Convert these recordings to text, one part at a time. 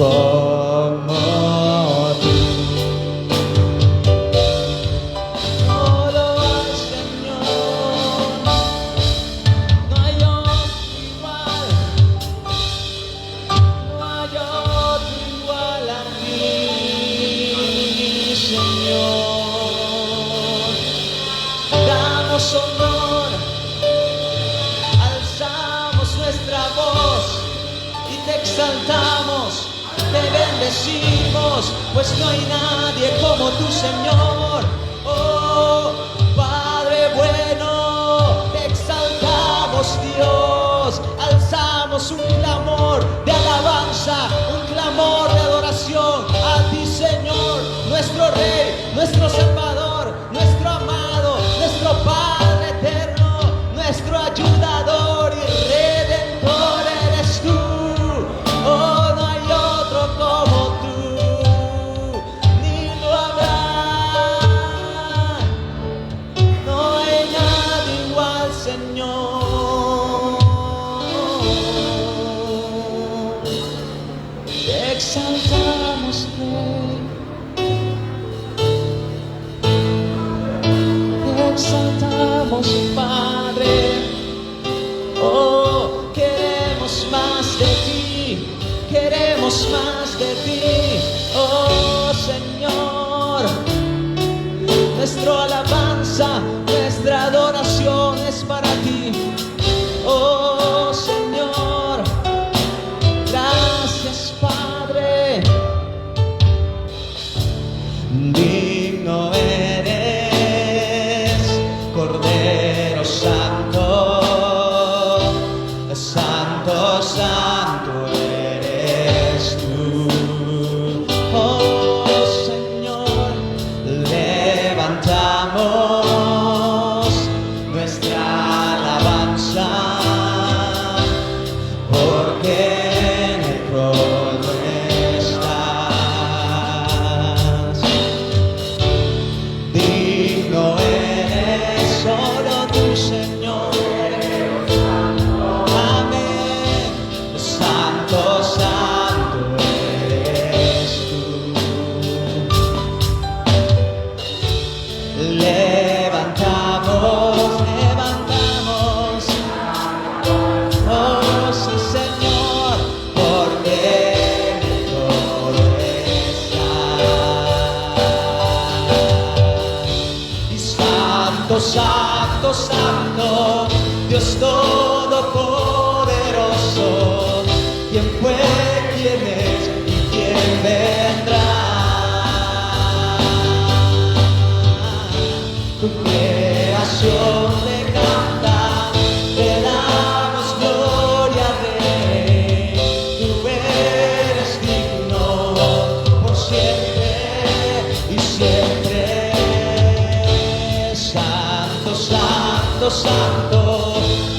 como tú. Solo hay Señor, no hay otro igual, no hay otro igual a mí, Señor. Damos honor, alzamos nuestra voz y te exaltamos, te bendecimos, pues no hay nadie como tú, Señor. Oh, Padre bueno, te exaltamos, Dios, alzamos un clamor de alabanza, un clamor de adoración a ti, Señor, nuestro Rey, nuestro Salvador, nuestro amado, nuestro Padre eterno, nuestro ayudador y redentor eres tú. Oh, no hay otro como tú, ni lo habrá. No hay nadie igual, Señor. Te exaltamos, Rey. Te exaltamos, Padre. Oh, queremos más de ti, queremos más de ti. Oh, Señor, nuestra alabanza, nuestra adoración es para ti. Oh, Señor, gracias, Padre. Digno eres, Cordero Santo, Santo, Santo eres tú. Oh, Señor, levantamos nuestra alabanza, porque en el trono estás. Digno eres solo tú, Señor. Amén. Santo, Santo eres tú. Levantamos, levantamos. Oh, sí, Señor, porque en el trono estás. Y Santo, Santo, Santo, Dios Todopoderoso, ¿quién fue, quién es y quién vendrá? Tu creación te canta, te damos gloria, Rey. Tú eres digno por siempre y siempre. Santo, Santo, Santo,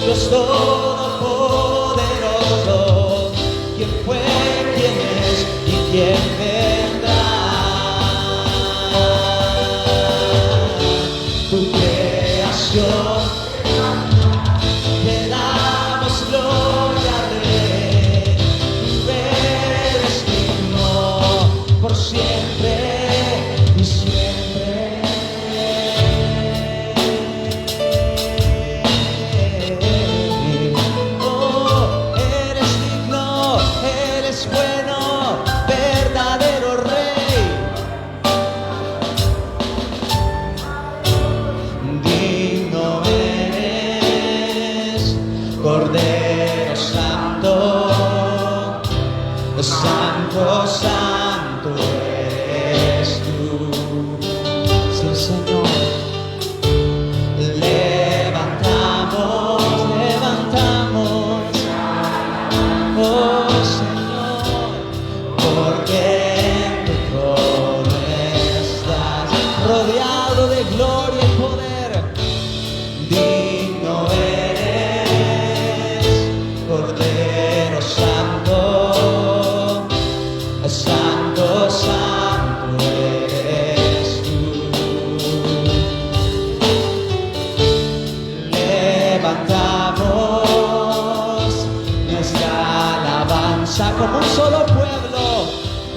Dios Todopoderoso, ¿quién fue, quién es y quién vendrá? Tu creación te damos gloria, Rey. Tú eres digno por siempre y siempre. Oh, eres digno, eres bueno, verdadero Rey. Digno eres, Cordero Santo, Santo, Santo eres tú. Sí, Señor. Levantamos, levantamos. Oh, Señor, porque en tu trono estás, rodeado de gloria y poder. Digno eres, Cordero Santo, Santo, Santo eres tú. Levantamos nuestra alabanza. alabanza como un solo pueblo,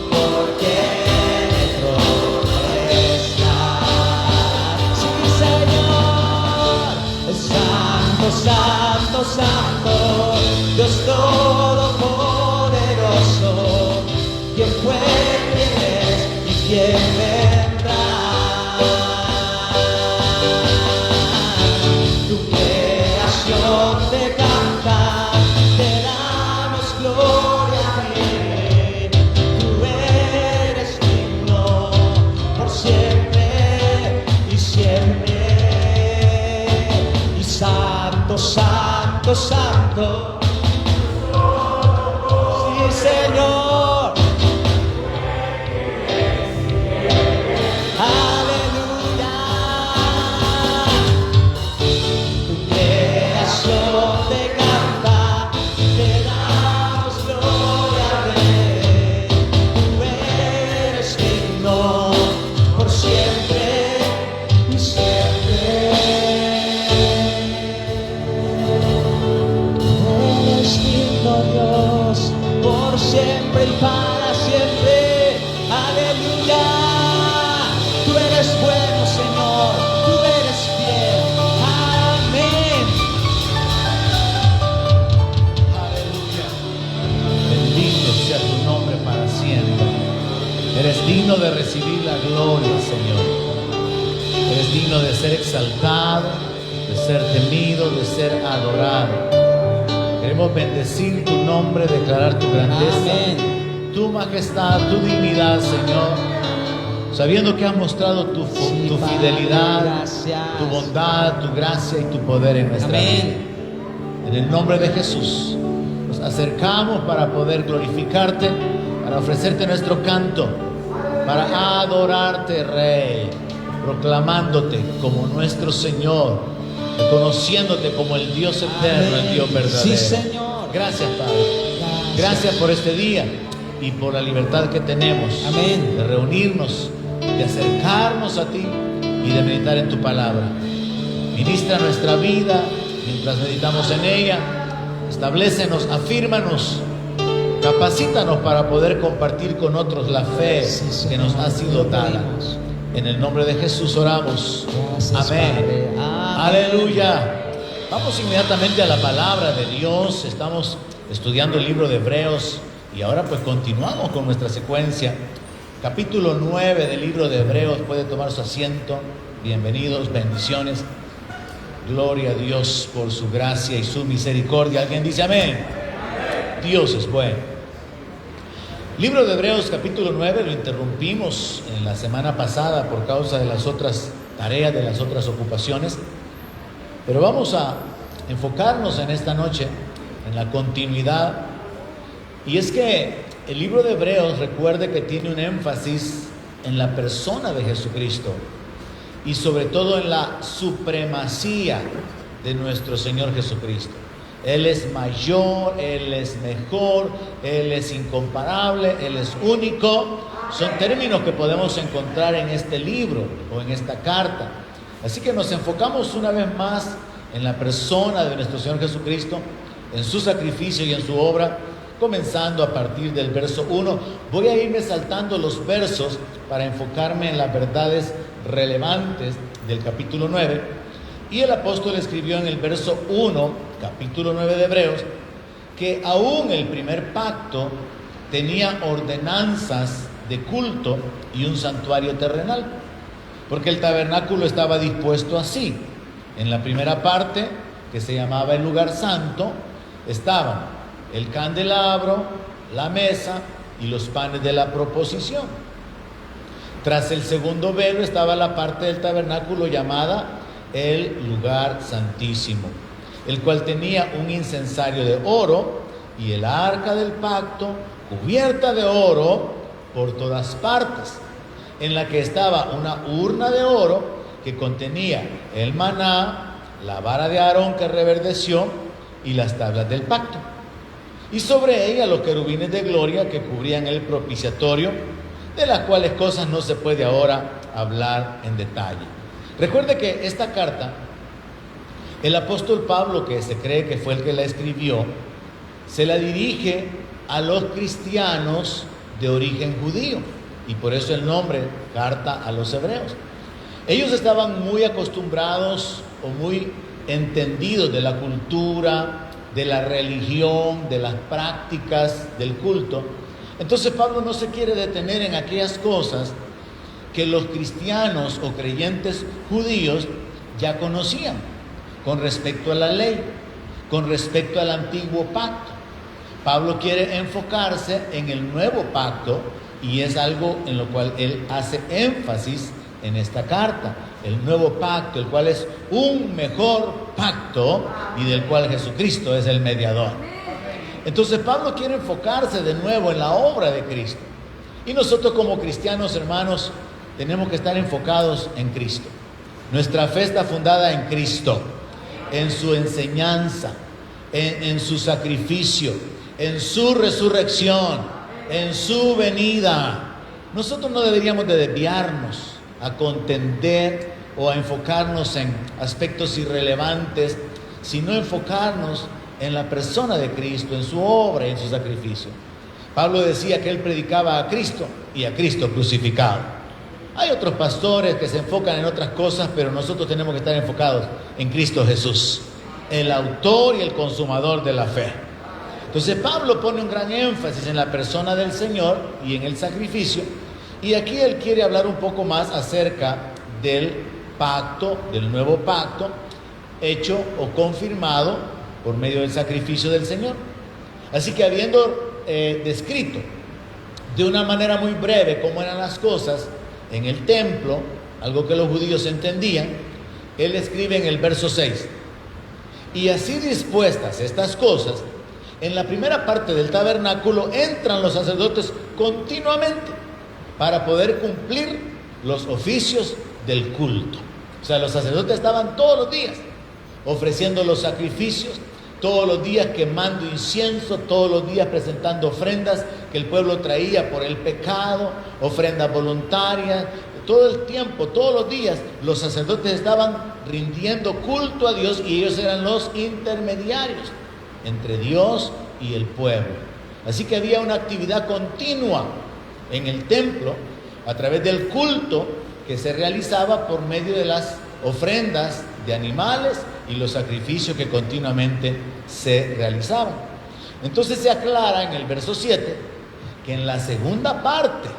porque en el trono está. Sí, Señor, Santo, Santo, Santo, Dios Todopoderoso, quien fue, quien es y quien vendrá. Tu creación te canta, te damos gloria a ti. Tú eres digno por siempre y siempre. Y santo, santo, santo. Sí, Señor. Aleluya. Tu creación te canta, te damos gloria al Rey. Tú eres digno por siempre y siempre. Eres digno, Dios, por siempre y para siempre. Aleluya. Tú eres bueno, Señor, tú eres fiel. Amén. Aleluya. Bendito sea tu nombre para siempre. Eres digno de recibir la gloria, Señor. Eres digno de ser exaltado, de ser temido, de ser adorado. Queremos bendecir tu nombre, declarar tu grandeza, Amén. tu majestad, tu dignidad, Señor. Sabiendo que has mostrado tu Sí, Padre, fidelidad, gracias. tu bondad, tu gracia y tu poder en nuestra vida. Amén. En el nombre de Jesús nos acercamos para poder glorificarte, para ofrecerte nuestro canto, para adorarte, Rey, proclamándote como nuestro Señor, reconociéndote como el Dios eterno, Amén. el Dios verdadero. Sí, Señor. Gracias, Padre. Gracias por este día y por la libertad que tenemos. Amén. De reunirnos, de acercarnos a ti y de meditar en tu palabra. Ministra nuestra vida mientras meditamos en ella. Establécenos, afírmanos, capacítanos para poder compartir con otros la fe Sí, Señor, que nos ha sido lo dada. pedimos. En el nombre de Jesús oramos. Gracias, Amén. Padre. Amén. Aleluya. Vamos inmediatamente a la palabra de Dios. Estamos estudiando el libro de Hebreos y ahora pues continuamos con nuestra secuencia. Capítulo 9 del libro de Hebreos. Puede tomar su asiento. Bienvenidos, bendiciones. Gloria a Dios por su gracia y su misericordia. ¿Alguien dice amén? Dios es bueno. Libro de Hebreos capítulo 9 lo interrumpimos en la semana pasada por causa de las otras tareas, de las otras ocupaciones. Pero vamos a enfocarnos en esta noche en la continuidad. Y es que el libro de Hebreos, recuerde que tiene un énfasis en la persona de Jesucristo y sobre todo en la supremacía de nuestro Señor Jesucristo. Él es mayor, Él es mejor, Él es incomparable, Él es único. Son términos que podemos encontrar en este libro o en esta carta. Así que nos enfocamos una vez más en la persona de nuestro Señor Jesucristo, en su sacrificio y en su obra, comenzando a partir del verso 1. Voy a irme saltando los versos para enfocarme en las verdades relevantes del capítulo 9. Y el apóstol escribió en el verso 1, capítulo 9 de Hebreos, que aún el primer pacto tenía ordenanzas de culto y un santuario terrenal, porque el tabernáculo estaba dispuesto así. En la primera parte, que se llamaba el lugar santo, estaban el candelabro, la mesa y los panes de la proposición. Tras el segundo velo estaba la parte del tabernáculo llamada el lugar santísimo, el cual tenía un incensario de oro y el arca del pacto cubierta de oro por todas partes, en la que estaba una urna de oro que contenía el maná, la vara de Aarón que reverdeció y las tablas del pacto, y sobre ella los querubines de gloria que cubrían el propiciatorio, de las cuales cosas no se puede ahora hablar en detalle. Recuerde que esta carta, el apóstol Pablo, que se cree que fue el que la escribió, se la dirige a los cristianos de origen judío, y por eso el nombre, carta a los hebreos. Ellos estaban muy acostumbrados o muy entendidos de la cultura, de la religión, de las prácticas del culto. Entonces Pablo no se quiere detener en aquellas cosas que los cristianos o creyentes judíos ya conocían con respecto a la ley, con respecto al antiguo pacto. Pablo quiere enfocarse en el nuevo pacto, y es algo en lo cual él hace énfasis en esta carta. El nuevo pacto, el cual es un mejor pacto y del cual Jesucristo es el mediador. Entonces Pablo quiere enfocarse de nuevo en la obra de Cristo. Y nosotros como cristianos, hermanos, tenemos que estar enfocados en Cristo. Nuestra fe está fundada en Cristo, en su enseñanza, en su sacrificio, en su resurrección, en su venida. Nosotros no deberíamos de desviarnos a contender o a enfocarnos en aspectos irrelevantes, sino enfocarnos en la persona de Cristo, en su obra y en su sacrificio. Pablo decía que él predicaba a Cristo y a Cristo crucificado. Hay otros pastores que se enfocan en otras cosas, pero nosotros tenemos que estar enfocados en Cristo Jesús, el autor y el consumador de la fe. Entonces Pablo pone un gran énfasis en la persona del Señor y en el sacrificio, y aquí él quiere hablar un poco más acerca del pacto, del nuevo pacto, hecho o confirmado por medio del sacrificio del Señor. Así que habiendo descrito de una manera muy breve cómo eran las cosas en el templo, algo que los judíos entendían, él escribe en el verso 6: y así dispuestas estas cosas, en la primera parte del tabernáculo entran los sacerdotes continuamente para poder cumplir los oficios del culto. O sea, los sacerdotes estaban todos los días ofreciendo los sacrificios, todos los días quemando incienso, todos los días presentando ofrendas que el pueblo traía por el pecado, ofrendas voluntarias. Todo el tiempo, todos los días, los sacerdotes estaban rindiendo culto a Dios, y ellos eran los intermediarios entre Dios y el pueblo. Así que había una actividad continua en el templo a través del culto que se realizaba por medio de las ofrendas de animales y los sacrificios que continuamente se realizaban. Entonces se aclara en el verso 7 que en la segunda parte,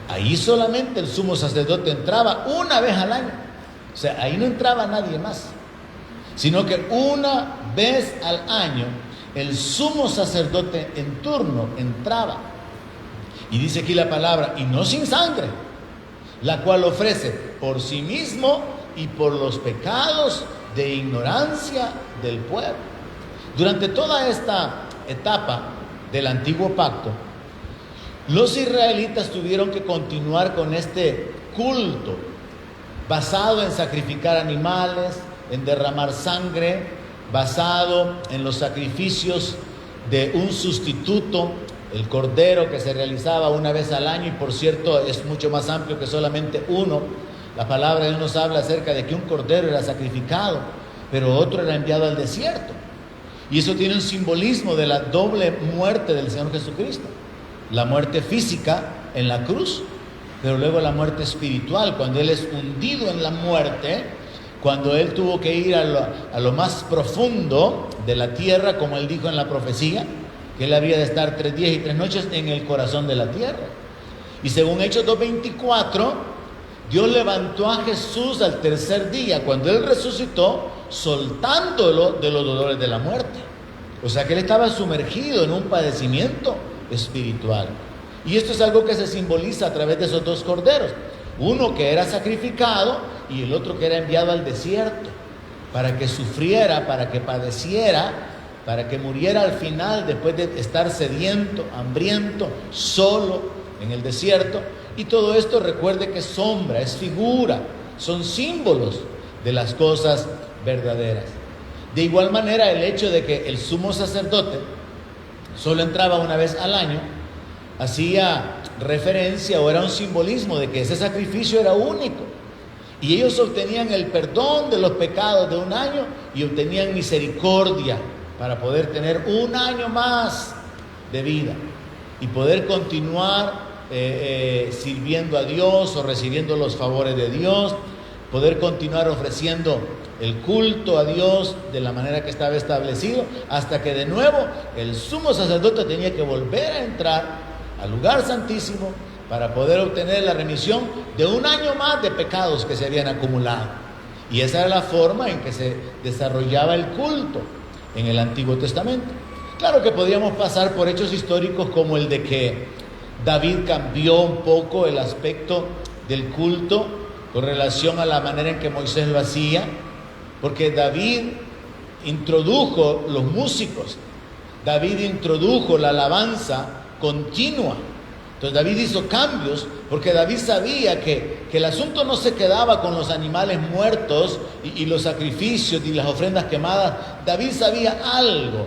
ahí solamente el sumo sacerdote entraba una vez al año. O sea, ahí no entraba nadie más, sino que una vez al año el sumo sacerdote en turno entraba. Y dice aquí la palabra, y no sin sangre, la cual ofrece por sí mismo y por los pecados de ignorancia del pueblo. Durante toda esta etapa del antiguo pacto, los israelitas tuvieron que continuar con este culto basado en sacrificar animales, en derramar sangre, basado en los sacrificios de un sustituto, el cordero, que se realizaba una vez al año, y por cierto es mucho más amplio que solamente uno. La palabra de Dios nos habla acerca de que un cordero era sacrificado, pero otro era enviado al desierto. Y eso tiene un simbolismo de la doble muerte del Señor Jesucristo: la muerte física en la cruz, pero luego la muerte espiritual, cuando Él es hundido en la muerte, cuando Él tuvo que ir a lo más profundo de la tierra, como Él dijo en la profecía, que Él había de estar 3 días y 3 noches en el corazón de la tierra. Y según Hechos 2:24, Dios levantó a Jesús al tercer día, cuando Él resucitó, soltándolo de los dolores de la muerte. O sea que Él estaba sumergido en un padecimiento espiritual. Y esto es algo que se simboliza a través de esos dos corderos: uno que era sacrificado y el otro que era enviado al desierto para que sufriera, para que padeciera, para que muriera al final, después de estar sediento, hambriento, solo en el desierto. Y todo esto, recuerde que es sombra, es figura, son símbolos de las cosas verdaderas. De igual manera, el hecho de que el sumo sacerdote solo entraba una vez al año hacía referencia, o era un simbolismo, de que ese sacrificio era único, y ellos obtenían el perdón de los pecados de un año y obtenían misericordia para poder tener un año más de vida y poder continuar sirviendo a Dios o recibiendo los favores de Dios, poder continuar ofreciendo el culto a Dios de la manera que estaba establecido, hasta que de nuevo el sumo sacerdote tenía que volver a entrar al lugar santísimo para poder obtener la remisión de un año más de pecados que se habían acumulado. Y esa era la forma en que se desarrollaba el culto en el Antiguo Testamento. Claro que podríamos pasar por hechos históricos como el de que David cambió un poco el aspecto del culto con relación a la manera en que Moisés lo hacía, porque David introdujo los músicos, David introdujo la alabanza continua. Entonces David hizo cambios porque David sabía que el asunto no se quedaba con los animales muertos y los sacrificios y las ofrendas quemadas. David sabía algo,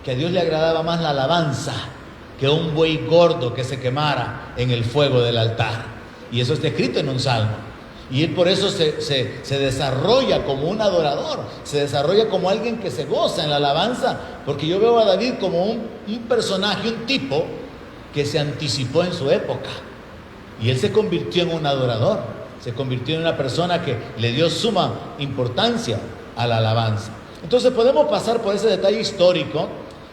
que a Dios le agradaba más la alabanza que un buey gordo que se quemara en el fuego del altar. Y eso está escrito en un salmo. Y él por eso se desarrolla como un adorador, se desarrolla como alguien que se goza en la alabanza, porque yo veo a David como un personaje, un tipo que se anticipó en su época. Y él se convirtió en un adorador, se convirtió en una persona que le dio suma importancia a la alabanza. Entonces podemos pasar por ese detalle histórico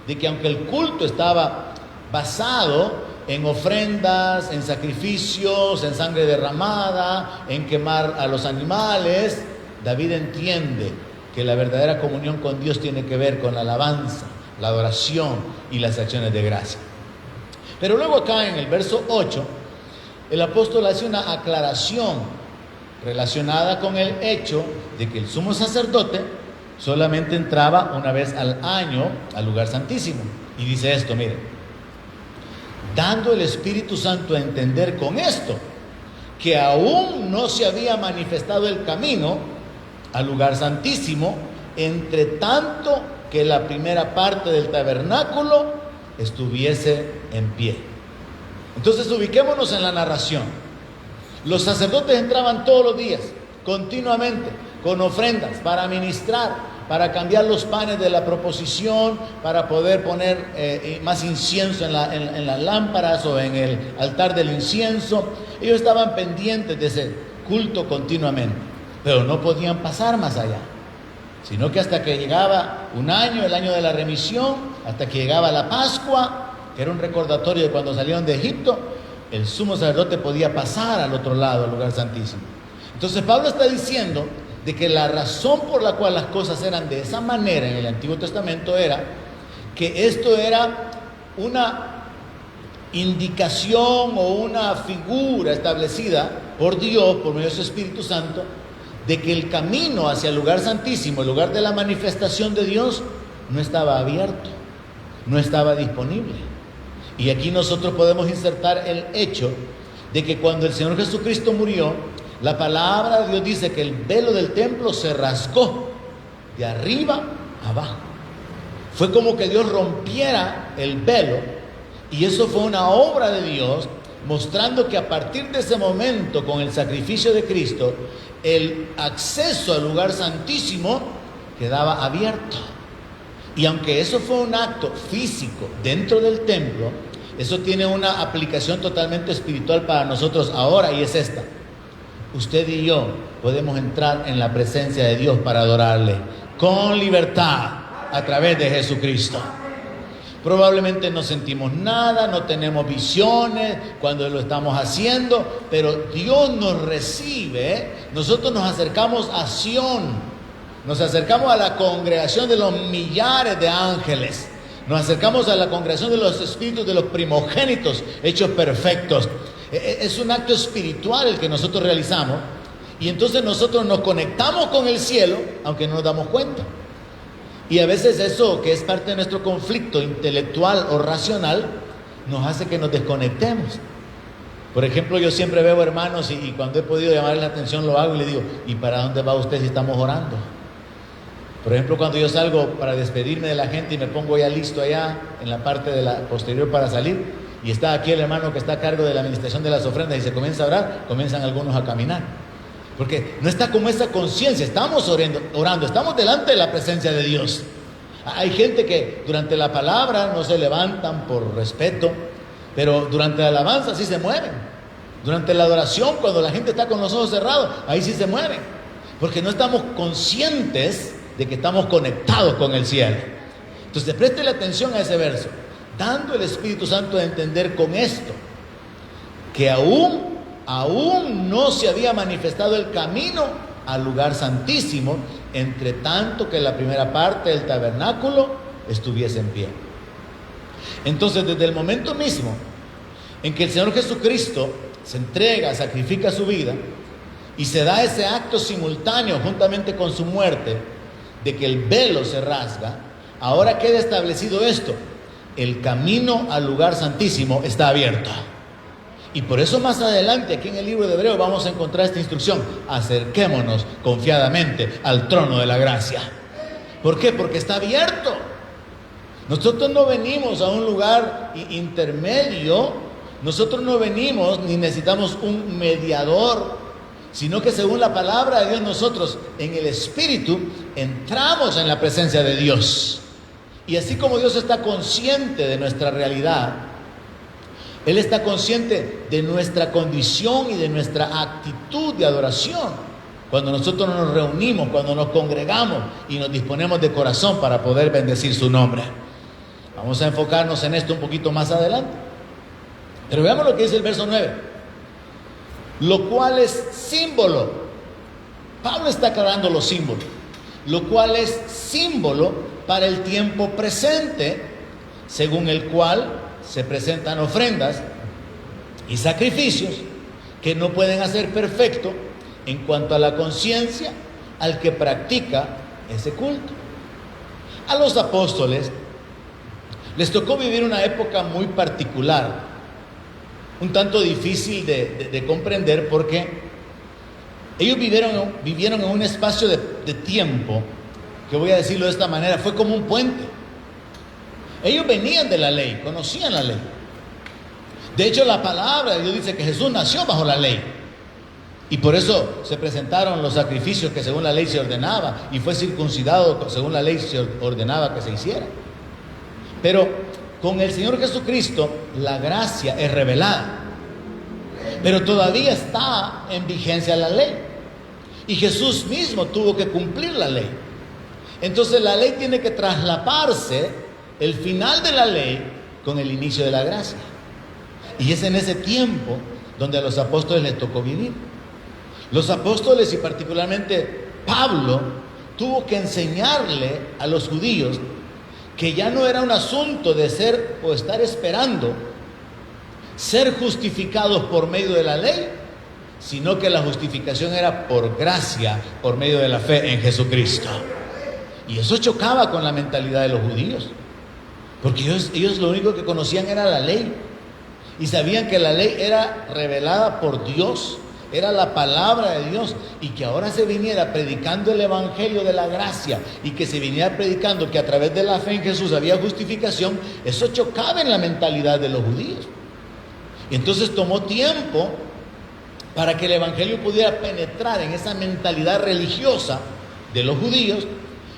de que aunque el culto estaba basado en ofrendas, en sacrificios, en sangre derramada, en quemar a los animales, David entiende que la verdadera comunión con Dios tiene que ver con la alabanza, la adoración y las acciones de gracia. Pero luego acá en el verso 8, el apóstol hace una aclaración relacionada con el hecho de que el sumo sacerdote solamente entraba una vez al año al lugar santísimo. Y dice esto, mire: dando el Espíritu Santo a entender con esto, que aún no se había manifestado el camino al lugar santísimo, entre tanto que la primera parte del tabernáculo estuviese en pie. Entonces ubiquémonos en la narración. Los sacerdotes entraban todos los días, continuamente, con ofrendas para ministrar, para cambiar los panes de la proposición, para poder poner más incienso en las lámparas o en el altar del incienso. Ellos estaban pendientes de ese culto continuamente, pero no podían pasar más allá, sino que hasta que llegaba un año, el año de la remisión, hasta que llegaba la Pascua, que era un recordatorio de cuando salieron de Egipto, el sumo sacerdote podía pasar al otro lado, al lugar santísimo. Entonces Pablo está diciendo de que la razón por la cual las cosas eran de esa manera en el Antiguo Testamento era que esto era una indicación o una figura establecida por Dios, por medio de su Espíritu Santo, de que el camino hacia el lugar santísimo, el lugar de la manifestación de Dios, no estaba abierto, no estaba disponible. Y aquí nosotros podemos insertar el hecho de que cuando el Señor Jesucristo murió, la palabra de Dios dice que el velo del templo se rasgó de arriba a abajo. Fue como que Dios rompiera el velo, y eso fue una obra de Dios, mostrando que a partir de ese momento, con el sacrificio de Cristo, el acceso al lugar santísimo quedaba abierto. Y aunque eso fue un acto físico dentro del templo, eso tiene una aplicación totalmente espiritual para nosotros ahora, y es esta: usted y yo podemos entrar en la presencia de Dios para adorarle con libertad a través de Jesucristo. Probablemente no sentimos nada, no tenemos visiones cuando lo estamos haciendo, pero Dios nos recibe. Nosotros nos acercamos a Sión, nos acercamos a la congregación de los millares de ángeles, nos acercamos a la congregación de los espíritus de los primogénitos hechos perfectos. Es un acto espiritual el que nosotros realizamos, y entonces nosotros nos conectamos con el cielo aunque no nos damos cuenta. Y a veces eso, que es parte de nuestro conflicto intelectual o racional, nos hace que nos desconectemos. Por ejemplo, yo siempre veo hermanos y cuando he podido llamarles la atención lo hago y le digo: ¿y para dónde va usted si estamos orando? Por ejemplo, cuando yo salgo para despedirme de la gente y me pongo ya listo allá en la parte de la posterior para salir, y está aquí el hermano que está a cargo de la administración de las ofrendas y se comienza a orar, comienzan algunos a caminar. Porque no está como esa conciencia. Estamos orando, estamos delante de la presencia de Dios. Hay gente que durante la palabra no se levantan por respeto, pero durante la alabanza sí se mueven. Durante la adoración, cuando la gente está con los ojos cerrados, ahí sí se mueven, porque no estamos conscientes de que estamos conectados con el cielo. Entonces, préstele atención a ese verso, dando el Espíritu Santo a entender con esto, que aún no se había manifestado el camino al lugar santísimo, entre tanto que la primera parte del tabernáculo estuviese en pie. Entonces, desde el momento mismo en que el Señor Jesucristo se entrega, sacrifica su vida y se da ese acto simultáneo juntamente con su muerte, de que el velo se rasga, ahora queda establecido esto: el camino al lugar santísimo está abierto. Y por eso más adelante aquí en el libro de Hebreos vamos a encontrar esta instrucción: acerquémonos confiadamente al trono de la gracia. ¿Por qué? Porque está abierto. Nosotros no venimos a un lugar intermedio, nosotros no venimos ni necesitamos un mediador, sino que según la palabra de Dios, nosotros en el Espíritu entramos en la presencia de Dios. Y así como Dios está consciente de nuestra realidad, Él está consciente de nuestra condición y de nuestra actitud de adoración. Cuando nosotros nos reunimos, cuando nos congregamos y nos disponemos de corazón para poder bendecir su nombre. Vamos a enfocarnos en esto un poquito más adelante. Pero veamos lo que dice el verso 9. Lo cual es símbolo. Pablo está aclarando los símbolos. Lo cual es símbolo para el tiempo presente, según el cual se presentan ofrendas y sacrificios que no pueden hacer perfecto en cuanto a la conciencia al que practica ese culto. A los apóstoles les tocó vivir una época muy particular, un tanto difícil de comprender, porque ellos vivieron en un espacio de tiempo que, voy a decirlo de esta manera, fue como un puente. Ellos venían de la ley, conocían la ley. De hecho, la palabra de Dios dice que Jesús nació bajo la ley. Y por eso se presentaron los sacrificios que según la ley se ordenaba, y fue circuncidado según la ley se ordenaba que se hiciera. Pero con el Señor Jesucristo la gracia es revelada, pero todavía está en vigencia la ley. Y Jesús mismo tuvo que cumplir la ley. Entonces la ley tiene que traslaparse, el final de la ley, con el inicio de la gracia. Y es en ese tiempo donde a los apóstoles les tocó vivir. Los apóstoles, y particularmente Pablo, tuvo que enseñarle a los judíos que ya no era un asunto de ser o estar esperando ser justificados por medio de la ley, sino que la justificación era por gracia, por medio de la fe en Jesucristo. Y eso chocaba con la mentalidad de los judíos, porque ellos lo único que conocían era la ley, y sabían que la ley era revelada por Dios, era la palabra de Dios, y que ahora se viniera predicando el evangelio de la gracia, y que se viniera predicando que a través de la fe en Jesús había justificación. Eso chocaba en la mentalidad de los judíos. Y entonces tomó tiempo para que el evangelio pudiera penetrar en esa mentalidad religiosa de los judíos,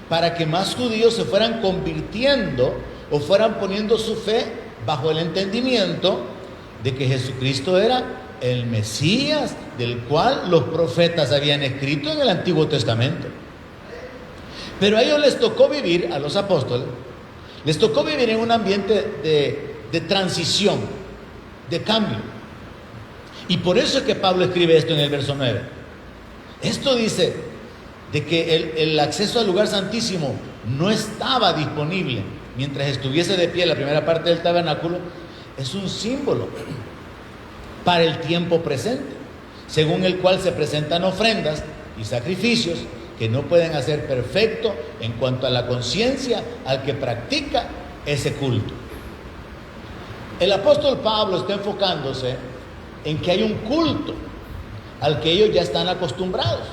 para que más judíos se fueran convirtiendo o fueran poniendo su fe bajo el entendimiento de que Jesucristo era el Mesías del cual los profetas habían escrito en el Antiguo Testamento. Pero a ellos les tocó vivir, a los apóstoles, les tocó vivir en un ambiente de transición, de cambio. Y por eso es que Pablo escribe esto en el verso 9. Esto dice de que el acceso al lugar santísimo no estaba disponible mientras estuviese de pie la primera parte del tabernáculo. Es un símbolo para el tiempo presente, según el cual se presentan ofrendas y sacrificios que no pueden hacer perfecto en cuanto a la conciencia al que practica ese culto. El apóstol Pablo está enfocándose en que hay un culto al que ellos ya están acostumbrados.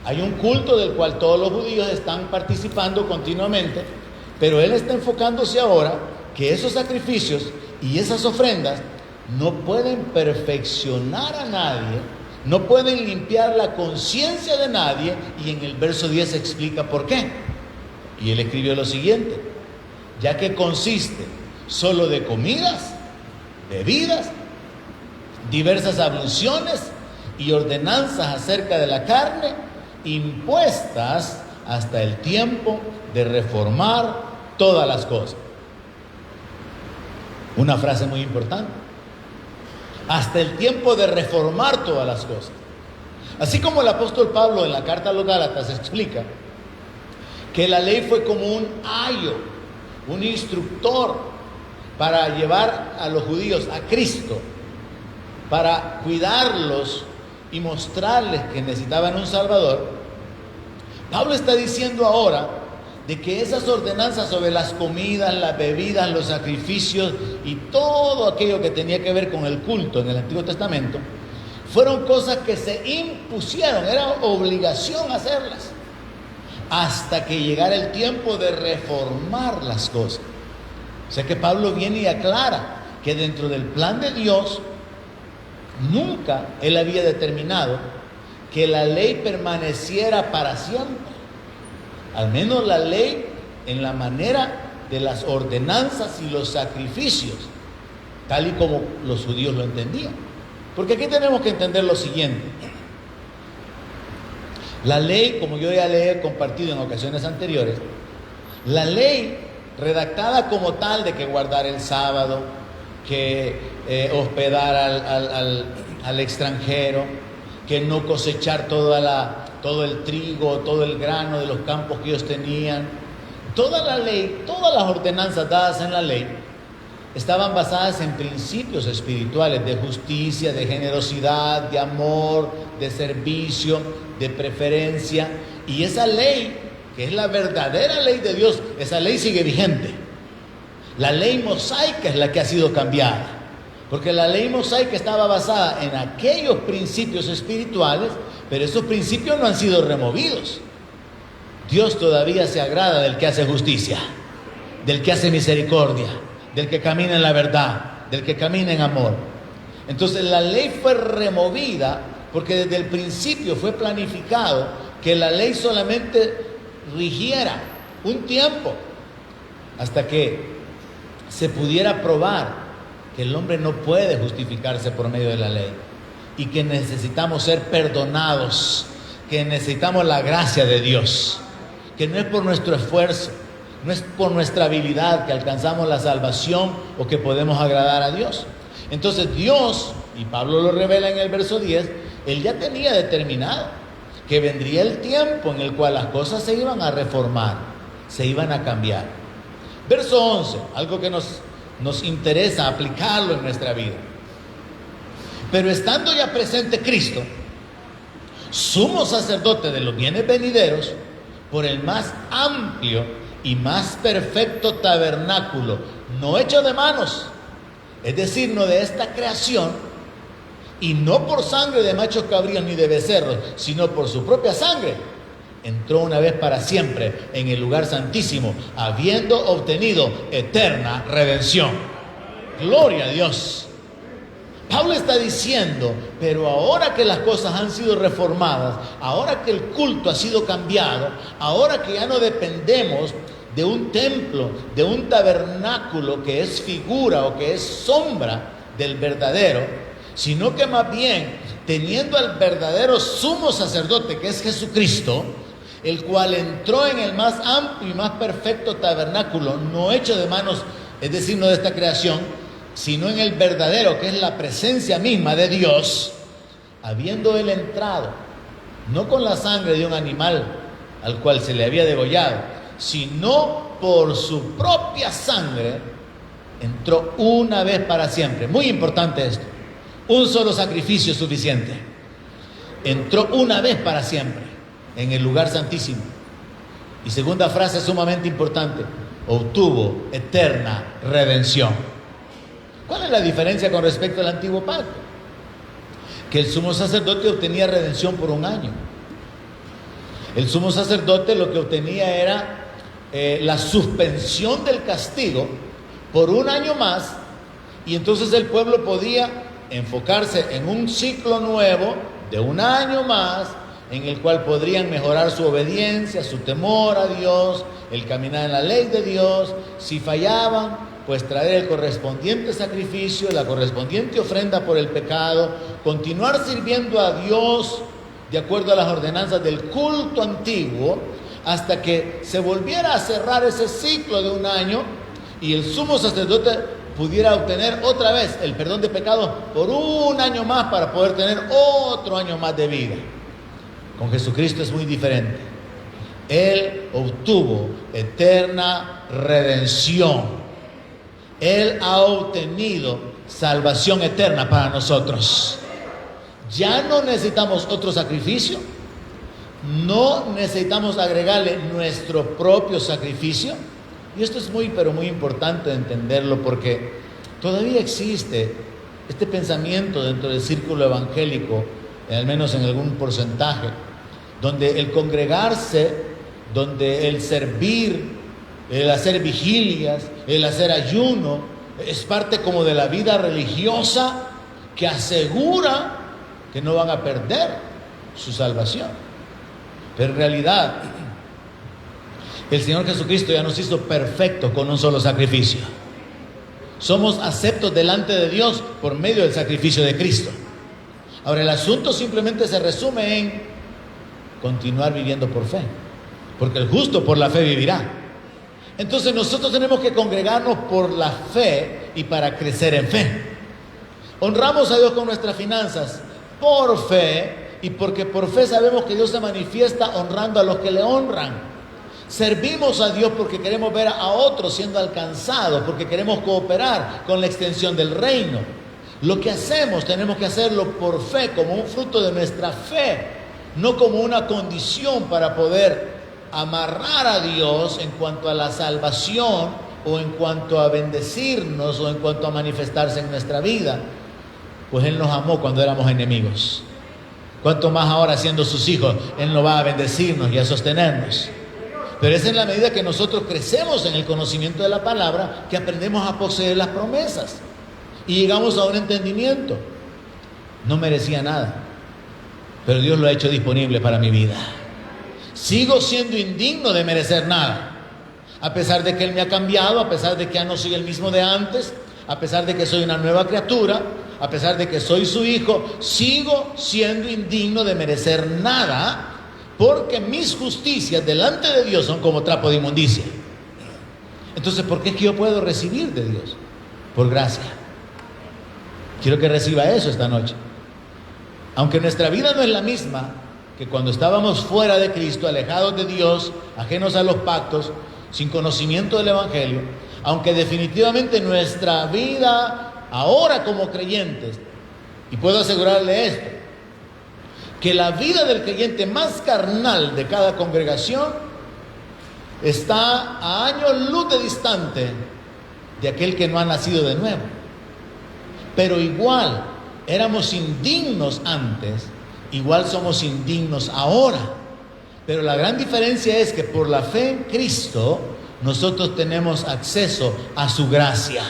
Hay un culto del cual todos los judíos están participando continuamente, pero él está enfocándose ahora que esos sacrificios y esas ofrendas no pueden perfeccionar a nadie, no pueden limpiar la conciencia de nadie, y en el verso 10 explica por qué. Y él escribió lo siguiente: ya que consiste solo de comidas, bebidas, diversas abluciones y ordenanzas acerca de la carne, impuestas hasta el tiempo de reformar todas las cosas. Una frase muy importante: hasta el tiempo de reformar todas las cosas. Así como el apóstol Pablo en la carta a los Gálatas explica que la ley fue como un ayo, un instructor para llevar a los judíos a Cristo, para cuidarlos y mostrarles que necesitaban un Salvador. Pablo está diciendo ahora de que esas ordenanzas sobre las comidas, las bebidas, los sacrificios y todo aquello que tenía que ver con el culto en el Antiguo Testamento fueron cosas que se impusieron, era obligación hacerlas, hasta que llegara el tiempo de reformar las cosas. O sea que Pablo viene y aclara que dentro del plan de Dios nunca él había determinado que la ley permaneciera para siempre. Al menos la ley en la manera de las ordenanzas y los sacrificios, tal y como los judíos lo entendían. Porque aquí tenemos que entender lo siguiente: la ley, como yo ya le he compartido en ocasiones anteriores, la ley redactada como tal de que guardar el sábado, que hospedar al extranjero, que no cosechar todo el trigo, todo el grano de los campos que ellos tenían, toda la ley, todas las ordenanzas dadas en la ley estaban basadas en principios espirituales de justicia, de generosidad, de amor, de servicio, de preferencia. Y esa ley, que es la verdadera ley de Dios, esa ley sigue vigente. La ley mosaica es la que ha sido cambiada, porque la ley mosaica estaba basada en aquellos principios espirituales, pero esos principios no han sido removidos. Dios todavía se agrada del que hace justicia, del que hace misericordia, del que camina en la verdad, del que camina en amor. Entonces la ley fue removida porque desde el principio fue planificado que la ley solamente rigiera un tiempo hasta que se pudiera probar que el hombre no puede justificarse por medio de la ley y que necesitamos ser perdonados, que necesitamos la gracia de Dios, que no es por nuestro esfuerzo, no es por nuestra habilidad que alcanzamos la salvación o que podemos agradar a Dios. Entonces Dios, y Pablo lo revela en el verso 10, él ya tenía determinado que vendría el tiempo en el cual las cosas se iban a reformar, se iban a cambiar. Verso 11, algo que nos interesa aplicarlo en nuestra vida. Pero estando ya presente Cristo, sumo sacerdote de los bienes venideros, por el más amplio y más perfecto tabernáculo, no hecho de manos, es decir, no de esta creación, y no por sangre de machos cabríos ni de becerros, sino por su propia sangre, entró una vez para siempre en el lugar santísimo, habiendo obtenido eterna redención. Gloria a Dios. Pablo está diciendo, pero ahora que las cosas han sido reformadas, ahora que el culto ha sido cambiado, ahora que ya no dependemos de un templo, de un tabernáculo que es figura o que es sombra del verdadero, sino que más bien, teniendo al verdadero sumo sacerdote que es Jesucristo, el cual entró en el más amplio y más perfecto tabernáculo, no hecho de manos, es decir, no de esta creación, sino en el verdadero, que es la presencia misma de Dios, habiendo él entrado, no con la sangre de un animal al cual se le había degollado, sino por su propia sangre, entró una vez para siempre. Muy importante esto. Un solo sacrificio es suficiente. Entró una vez para siempre en el lugar santísimo. Y segunda frase sumamente importante: obtuvo eterna redención. ¿Cuál es la diferencia con respecto al antiguo pacto? Que el sumo sacerdote obtenía redención por un año. El sumo sacerdote lo que obtenía era la suspensión del castigo por un año más, y entonces el pueblo podía enfocarse en un ciclo nuevo de un año más, en el cual podrían mejorar su obediencia, su temor a Dios, el caminar en la ley de Dios. Si fallaban, pues traer el correspondiente sacrificio, la correspondiente ofrenda por el pecado, continuar sirviendo a Dios de acuerdo a las ordenanzas del culto antiguo, hasta que se volviera a cerrar ese ciclo de un año y el sumo sacerdote pudiera obtener otra vez el perdón de pecados por un año más para poder tener otro año más de vida. Con Jesucristo es muy diferente. Él obtuvo eterna redención. Él ha obtenido salvación eterna para nosotros. Ya no necesitamos otro sacrificio. No necesitamos agregarle nuestro propio sacrificio. Y esto es muy, pero muy importante entenderlo, porque todavía existe este pensamiento dentro del círculo evangélico, al menos en algún porcentaje, donde el congregarse, donde el servir, el hacer vigilias, el hacer ayuno, es parte como de la vida religiosa que asegura que no van a perder su salvación. Pero en realidad, el Señor Jesucristo ya nos hizo perfectos con un solo sacrificio. Somos aceptos delante de Dios por medio del sacrificio de Cristo. Ahora, el asunto simplemente se resume en continuar viviendo por fe, porque el justo por la fe vivirá. Entonces nosotros tenemos que congregarnos por la fe y para crecer en fe. Honramos a Dios con nuestras finanzas por fe, y porque por fe sabemos que Dios se manifiesta honrando a los que le honran. Servimos a Dios porque queremos ver a otros siendo alcanzados, porque queremos cooperar con la extensión del reino. Lo que hacemos tenemos que hacerlo por fe, como un fruto de nuestra fe, no como una condición para poder amarrar a Dios en cuanto a la salvación, o en cuanto a bendecirnos, o en cuanto a manifestarse en nuestra vida. Pues Él nos amó cuando éramos enemigos. Cuanto más ahora, siendo sus hijos, Él nos va a bendecirnos y a sostenernos. Pero es en la medida que nosotros crecemos en el conocimiento de la palabra que aprendemos a poseer las promesas y llegamos a un entendimiento. No merecía nada, pero Dios lo ha hecho disponible para mi vida. Sigo siendo indigno de merecer nada, a pesar de que Él me ha cambiado, a pesar de que ya no soy el mismo de antes, a pesar de que soy una nueva criatura, a pesar de que soy su hijo. Sigo siendo indigno de merecer nada, porque mis justicias delante de Dios son como trapo de inmundicia. Entonces, ¿por qué es que yo puedo recibir de Dios? Por gracia. Quiero que reciba eso esta noche. Aunque nuestra vida no es la misma que cuando estábamos fuera de Cristo, alejados de Dios, ajenos a los pactos, sin conocimiento del Evangelio, aunque definitivamente nuestra vida ahora como creyentes, y puedo asegurarle esto, que la vida del creyente más carnal de cada congregación está a años luz de distante de aquel que no ha nacido de nuevo. Pero igual éramos indignos antes, igual somos indignos ahora. Pero la gran diferencia es que por la fe en Cristo nosotros tenemos acceso a su gracia.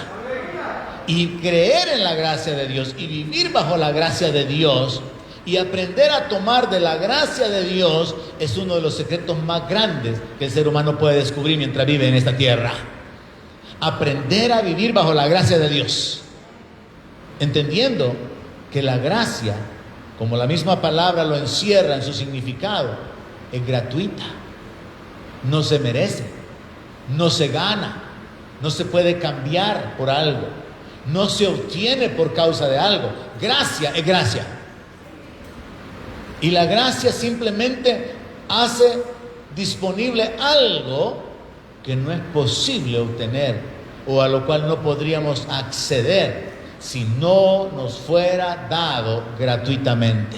Y creer en la gracia de Dios y vivir bajo la gracia de Dios y aprender a tomar de la gracia de Dios es uno de los secretos más grandes que el ser humano puede descubrir mientras vive en esta tierra. Aprender a vivir bajo la gracia de Dios, entendiendo que la gracia, como la misma palabra lo encierra en su significado, es gratuita, no se merece, no se gana, no se puede cambiar por algo, no se obtiene por causa de algo. Gracia es gracia. Y la gracia simplemente hace disponible algo que no es posible obtener, o a lo cual no podríamos acceder si no nos fuera dado gratuitamente.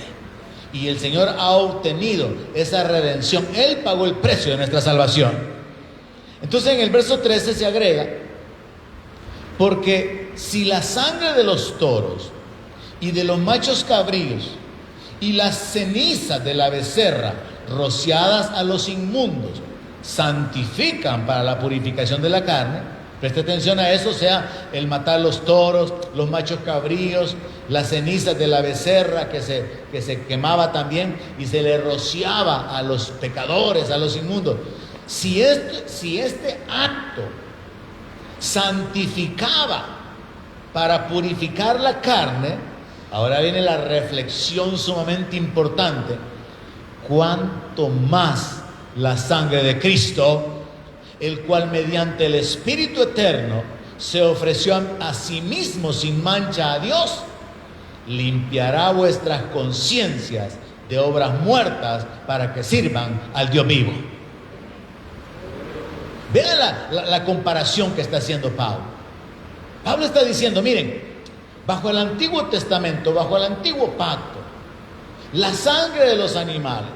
Y el Señor ha obtenido esa redención. Él pagó el precio de nuestra salvación. Entonces en el verso 13 se agrega: porque si la sangre de los toros y de los machos cabríos y las cenizas de la becerra rociadas a los inmundos santifican para la purificación de la carne, preste atención a eso, o sea, el matar los toros, los machos cabríos, las cenizas de la becerra que se quemaba también y se le rociaba a los pecadores, a los inmundos, Si este acto santificaba para purificar la carne, ahora viene la reflexión sumamente importante: cuánto más la sangre de Cristo, el cual mediante el Espíritu eterno se ofreció a sí mismo sin mancha a Dios, limpiará vuestras conciencias de obras muertas para que sirvan al Dios vivo. Vean la comparación que está haciendo Pablo. Pablo está diciendo, miren, bajo el Antiguo Testamento, bajo el Antiguo Pacto, la sangre de los animales,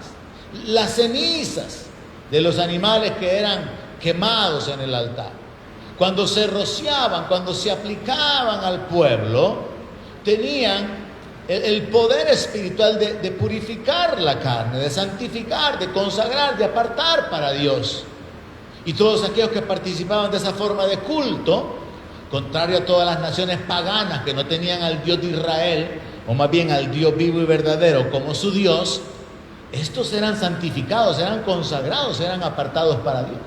las cenizas de los animales que eran quemados en el altar, cuando se rociaban, cuando se aplicaban al pueblo, tenían el poder espiritual de purificar la carne, de santificar, de consagrar, de apartar para Dios. Y todos aquellos que participaban de esa forma de culto, contrario a todas las naciones paganas que no tenían al Dios de Israel, o más bien al Dios vivo y verdadero como su Dios, estos eran santificados, eran consagrados, eran apartados para Dios.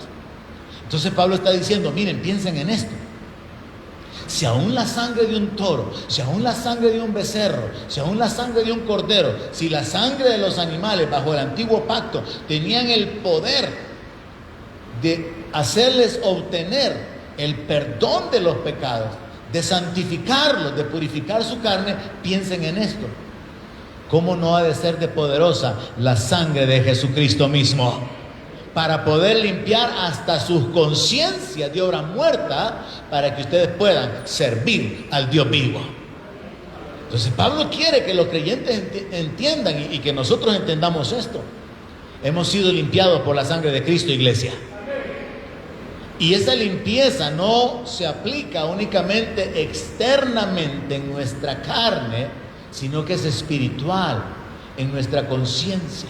Entonces Pablo está diciendo, miren, piensen en esto. Si aún la sangre de un toro, si aún la sangre de un becerro, si aún la sangre de un cordero, si la sangre de los animales bajo el antiguo pacto tenían el poder de hacerles obtener el perdón de los pecados, de santificarlos, de purificar su carne, piensen en esto. ¿Cómo no ha de ser de poderosa la sangre de Jesucristo mismo para poder limpiar hasta sus conciencias de obra muerta, para que ustedes puedan servir al Dios vivo? Entonces Pablo quiere que los creyentes entiendan y que nosotros entendamos esto. Hemos sido limpiados por la sangre de Cristo, iglesia. Y esa limpieza no se aplica únicamente externamente en nuestra carne, sino que es espiritual, en nuestra conciencia.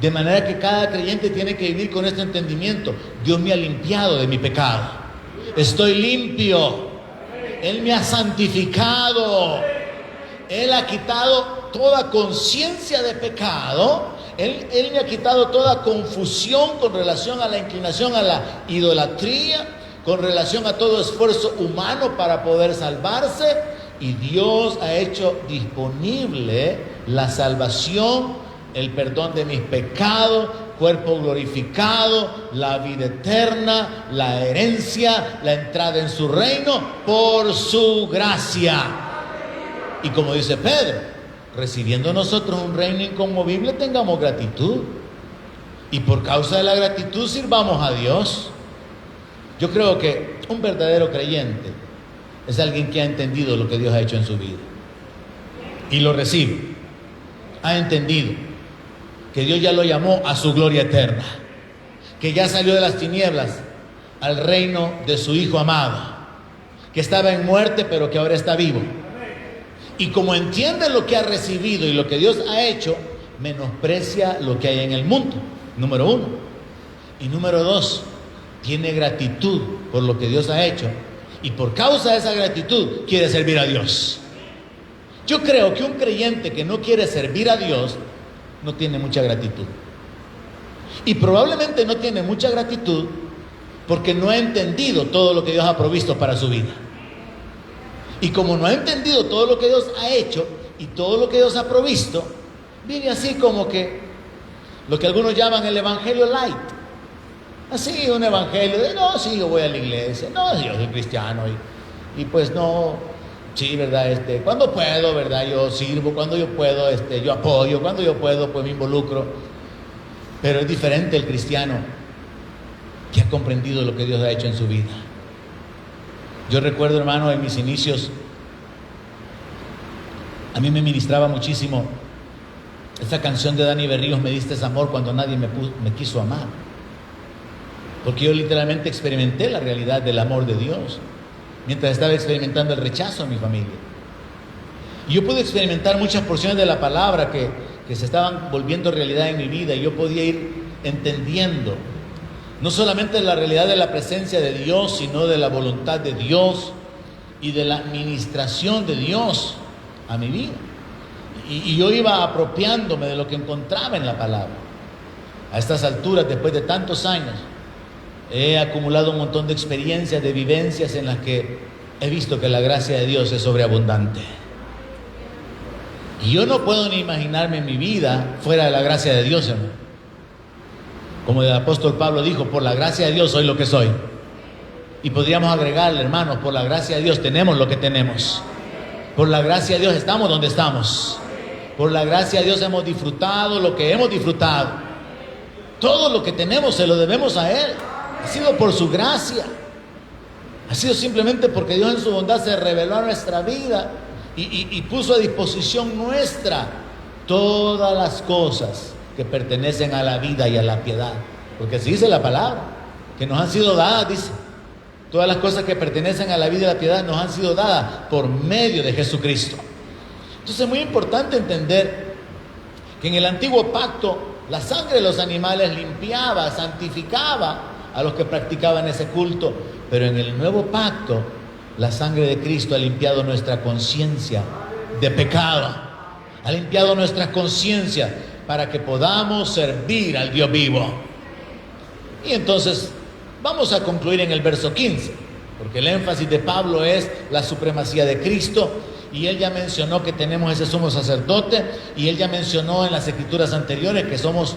De manera que cada creyente tiene que vivir con este entendimiento: Dios me ha limpiado de mi pecado, estoy limpio, Él me ha santificado, Él ha quitado toda conciencia de pecado, Él me ha quitado toda confusión con relación a la inclinación a la idolatría, con relación a todo esfuerzo humano para poder salvarse, y Dios ha hecho disponible la salvación, el perdón de mis pecados, cuerpo glorificado, la vida eterna, la herencia, la entrada en su reino por su gracia. Y como dice Pedro, recibiendo nosotros un reino inconmovible, tengamos gratitud, y por causa de la gratitud sirvamos a Dios. Yo creo que un verdadero creyente es alguien que ha entendido lo que Dios ha hecho en su vida y lo recibe. Ha entendido que Dios ya lo llamó a su gloria eterna, que ya salió de las tinieblas al reino de su Hijo amado, que estaba en muerte pero que ahora está vivo. Y como entiende lo que ha recibido y lo que Dios ha hecho, menosprecia lo que hay en el mundo, número uno. Y número dos, tiene gratitud por lo que Dios ha hecho, y por causa de esa gratitud quiere servir a Dios. Yo creo que un creyente que no quiere servir a Dios no tiene mucha gratitud. Y probablemente no tiene mucha gratitud porque no ha entendido todo lo que Dios ha provisto para su vida. Y como no ha entendido todo lo que Dios ha hecho y todo lo que Dios ha provisto, vive así como que lo que algunos llaman el evangelio light. Así, un evangelio de, no, sí, yo voy a la iglesia, no, yo soy cristiano, y pues no, sí, verdad, cuando puedo, verdad, yo sirvo, cuando yo puedo, yo apoyo, cuando yo puedo, pues me involucro. Pero es diferente el cristiano que ha comprendido lo que Dios ha hecho en su vida. Yo recuerdo, hermano, en mis inicios, a mí me ministraba muchísimo esa canción de Dani Berríos, Me diste amor cuando nadie me quiso amar. Porque yo literalmente experimenté la realidad del amor de Dios mientras estaba experimentando el rechazo en mi familia. Y yo pude experimentar muchas porciones de la palabra que se estaban volviendo realidad en mi vida, y yo podía ir entendiendo no solamente la realidad de la presencia de Dios, sino de la voluntad de Dios y de la administración de Dios a mi vida. Y yo iba apropiándome de lo que encontraba en la palabra. A estas alturas, después de tantos años, he acumulado un montón de experiencias, de vivencias en las que he visto que la gracia de Dios es sobreabundante. Y yo no puedo ni imaginarme mi vida fuera de la gracia de Dios, hermano. Como el apóstol Pablo dijo, por la gracia de Dios soy lo que soy. Y podríamos agregarle, hermanos, por la gracia de Dios tenemos lo que tenemos. Por la gracia de Dios estamos donde estamos. Por la gracia de Dios hemos disfrutado lo que hemos disfrutado. Todo lo que tenemos se lo debemos a Él. Ha sido por su gracia. Ha sido simplemente porque Dios en su bondad se reveló a nuestra vida y puso a disposición nuestra todas las cosas que pertenecen a la vida y a la piedad. Porque así dice la palabra, que nos han sido dadas, dice. Todas las cosas que pertenecen a la vida y a la piedad nos han sido dadas por medio de Jesucristo. Entonces es muy importante entender que en el antiguo pacto la sangre de los animales limpiaba, santificaba a los que practicaban ese culto, pero en el nuevo pacto la sangre de Cristo ha limpiado nuestra conciencia de pecado, ha limpiado nuestra conciencia para que podamos servir al Dios vivo. Y entonces vamos a concluir en el verso 15, porque el énfasis de Pablo es la supremacía de Cristo, y él ya mencionó que tenemos ese sumo sacerdote, y él ya mencionó en las escrituras anteriores que somos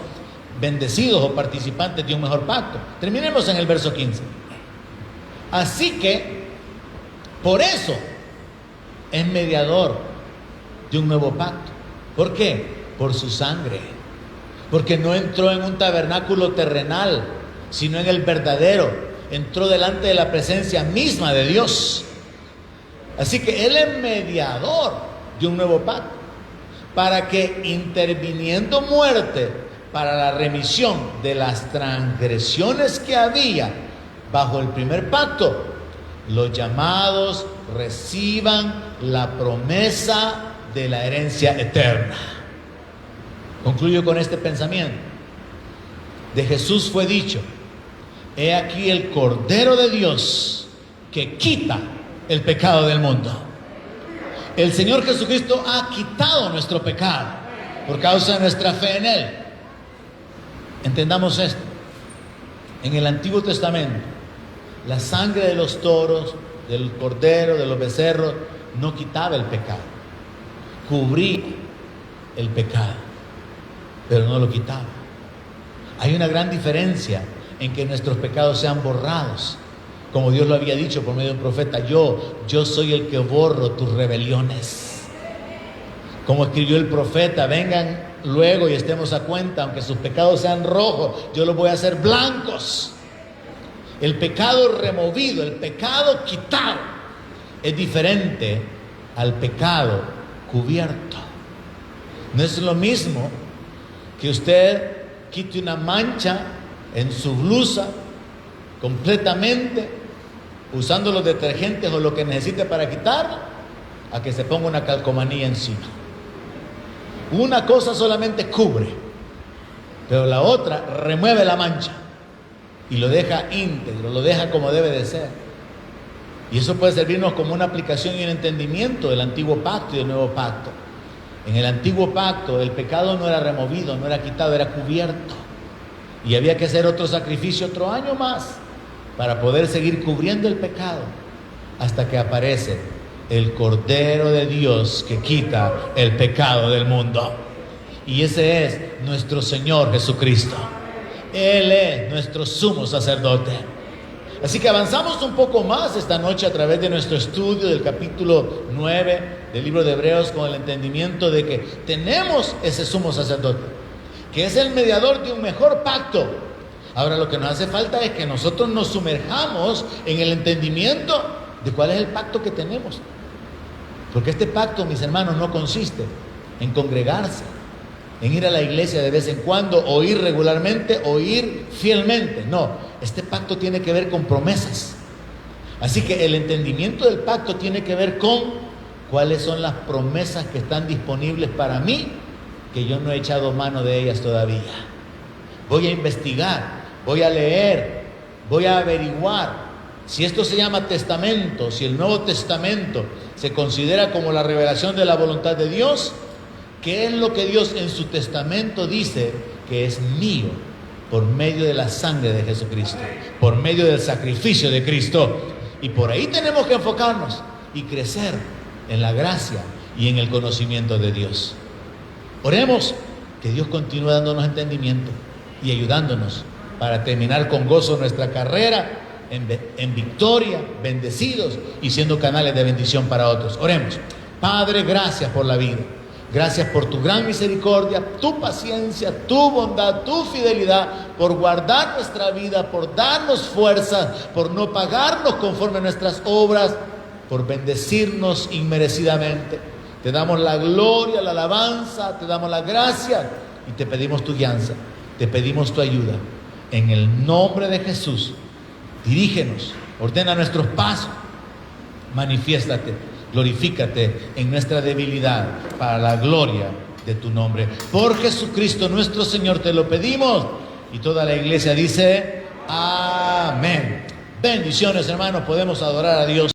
bendecidos o participantes de un mejor pacto. Terminemos en el verso 15. Así que, por eso, es mediador de un nuevo pacto. ¿Por qué? Por su sangre. Porque no entró en un tabernáculo terrenal, sino en el verdadero. Entró delante de la presencia misma de Dios. Así que Él es mediador de un nuevo pacto, para que, interviniendo muerte para la remisión de las transgresiones que había bajo el primer pacto, los llamados reciban la promesa de la herencia eterna. Concluyo con este pensamiento. De Jesús fue dicho: he aquí el Cordero de Dios que quita el pecado del mundo. El Señor Jesucristo ha quitado nuestro pecado por causa de nuestra fe en Él. Entendamos esto. En el Antiguo Testamento, la sangre de los toros, del cordero, de los becerros, no quitaba el pecado. Cubría el pecado, pero no lo quitaba. Hay una gran diferencia en que nuestros pecados sean borrados, como Dios lo había dicho por medio de un profeta: yo soy el que borro tus rebeliones. Como escribió el profeta: vengan luego y estemos a cuenta, aunque sus pecados sean rojos, yo los voy a hacer blancos. El pecado removido, el pecado quitado, es diferente al pecado cubierto. No es lo mismo que usted quite una mancha en su blusa completamente, usando los detergentes o lo que necesite para quitarla, a que se ponga una calcomanía encima. Una cosa solamente cubre, pero la otra remueve la mancha y lo deja íntegro, lo deja como debe de ser. Y eso puede servirnos como una aplicación y un entendimiento del antiguo pacto y del nuevo pacto. En el antiguo pacto el pecado no era removido, no era quitado, era cubierto. Y había que hacer otro sacrificio otro año más para poder seguir cubriendo el pecado, hasta que aparece el Cordero de Dios que quita el pecado del mundo. Y ese es nuestro Señor Jesucristo. Él es nuestro sumo sacerdote. Así que avanzamos un poco más esta noche a través de nuestro estudio del capítulo 9 del libro de Hebreos, con el entendimiento de que tenemos ese sumo sacerdote, que es el mediador de un mejor pacto. Ahora lo que nos hace falta es que nosotros nos sumerjamos en el entendimiento de cuál es el pacto que tenemos. Porque este pacto, mis hermanos, no consiste en congregarse, en ir a la iglesia de vez en cuando, o ir regularmente, o ir fielmente. No, este pacto tiene que ver con promesas. Así que el entendimiento del pacto tiene que ver con cuáles son las promesas que están disponibles para mí, que yo no he echado mano de ellas todavía. Voy a investigar, voy a leer, voy a averiguar si esto se llama testamento, si el Nuevo Testamento se considera como la revelación de la voluntad de Dios. ¿Qué es lo que Dios en su testamento dice que es mío por medio de la sangre de Jesucristo, por medio del sacrificio de Cristo. Y por ahí tenemos que enfocarnos y crecer en la gracia y en el conocimiento de Dios. Oremos que Dios continúe dándonos entendimiento y ayudándonos para terminar con gozo nuestra carrera en victoria, bendecidos y siendo canales de bendición para otros. Oremos. Padre, gracias por la vida. Gracias por tu gran misericordia, tu paciencia, tu bondad, tu fidelidad, por guardar nuestra vida, por darnos fuerzas, por no pagarnos conforme a nuestras obras, por bendecirnos inmerecidamente. Te damos la gloria, la alabanza, te damos la gracia y te pedimos tu guianza, te pedimos tu ayuda. En el nombre de Jesús, dirígenos, ordena nuestros pasos, manifiéstate, glorifícate en nuestra debilidad para la gloria de tu nombre. Por Jesucristo nuestro Señor te lo pedimos. Y toda la iglesia dice amén. Bendiciones, hermanos, podemos adorar a Dios.